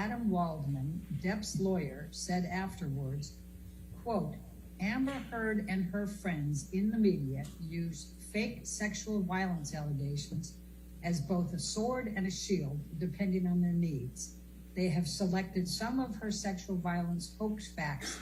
Adam Waldman, Depp's lawyer, said afterwards, quote, Amber Heard and her friends in the media used fake sexual violence allegations as both a sword and a shield, depending on their needs. They have selected some of her sexual violence hoax facts,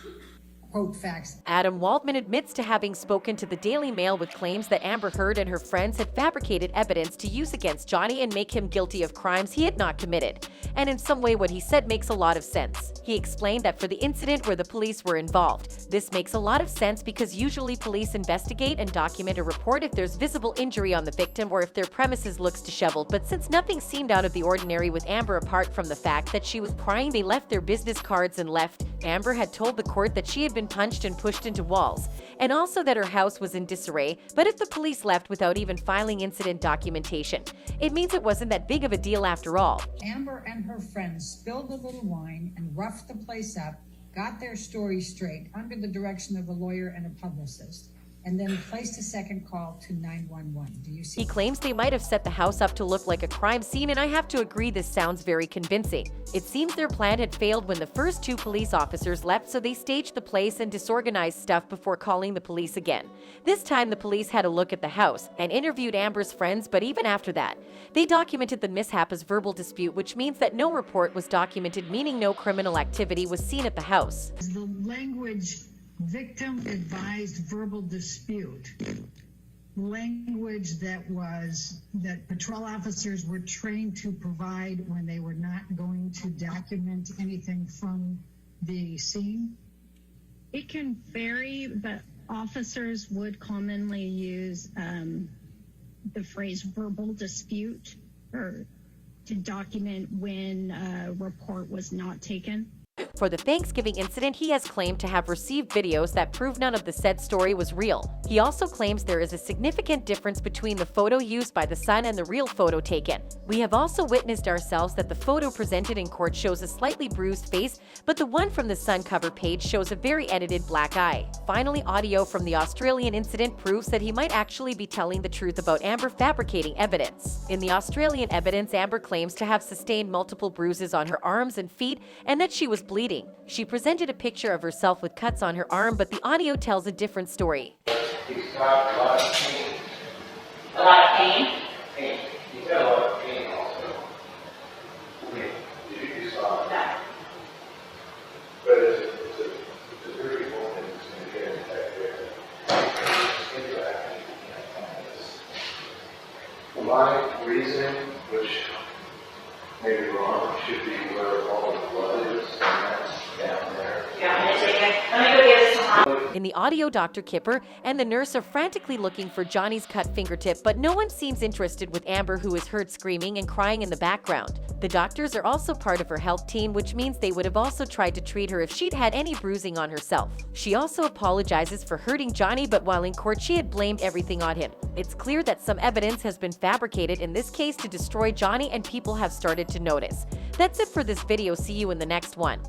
quote facts. Adam Waldman admits to having spoken to the Daily Mail with claims that Amber Heard and her friends had fabricated evidence to use against Johnny and make him guilty of crimes he had not committed. And in some way what he said makes a lot of sense. He explained that for the incident where the police were involved, this makes a lot of sense because usually police investigate and document a report if there's visible injury on the victim or if their premises looks disheveled. But since nothing seemed out of the ordinary with Amber apart from the fact that she was crying, they left their business cards and left. Amber had told the court that she had been punched and pushed into walls, and also that her house was in disarray. But if the police left without even filing incident documentation, it means it wasn't that big of a deal after all. Amber and her friends spilled a little wine and roughed the place up, got their story straight under the direction of a lawyer and a publicist, and then placed a second call to 911. Do you see? He claims they might have set the house up to look like a crime scene, and I have to agree this sounds very convincing. It seems their plan had failed when the first two police officers left, so they staged the place and disorganized stuff before calling the police again. This time the police had a look at the house and interviewed Amber's friends, but even after that, they documented the mishap as verbal dispute, which means that no report was documented, meaning no criminal activity was seen at the house. The language victim advised verbal dispute, language that patrol officers were trained to provide when they were not going to document anything from the scene? It can vary, but officers would commonly use the phrase verbal dispute or to document when a report was not taken. For the Thanksgiving incident, he has claimed to have received videos that prove none of the said story was real. He also claims there is a significant difference between the photo used by the son and the real photo taken. We have also witnessed ourselves that the photo presented in court shows a slightly bruised face, but the one from the Sun cover page shows a very edited black eye. Finally, audio from the Australian incident proves that he might actually be telling the truth about Amber fabricating evidence. In the Australian evidence, Amber claims to have sustained multiple bruises on her arms and feet and that she was bleeding. She presented a picture of herself with cuts on her arm, but the audio tells a different story. He's got a lot of pain. A lot of pain? Pain. He's got a lot of pain also. You saw it. No. But it's a very important thing to get in that area. My reasoning, which may be wrong, should be where all the blood is, and that's down there. Yeah, I'm gonna take it. Let me go give it some hot. In the audio, Dr. Kipper and the nurse are frantically looking for Johnny's cut fingertip, but no one seems interested with Amber, who is heard screaming and crying in the background. The doctors are also part of her health team, which means they would have also tried to treat her if she'd had any bruising on herself. She also apologizes for hurting Johnny, but while in court she had blamed everything on him. It's clear that some evidence has been fabricated in this case to destroy Johnny, and people have started to notice. That's it for this video. See you in the next one.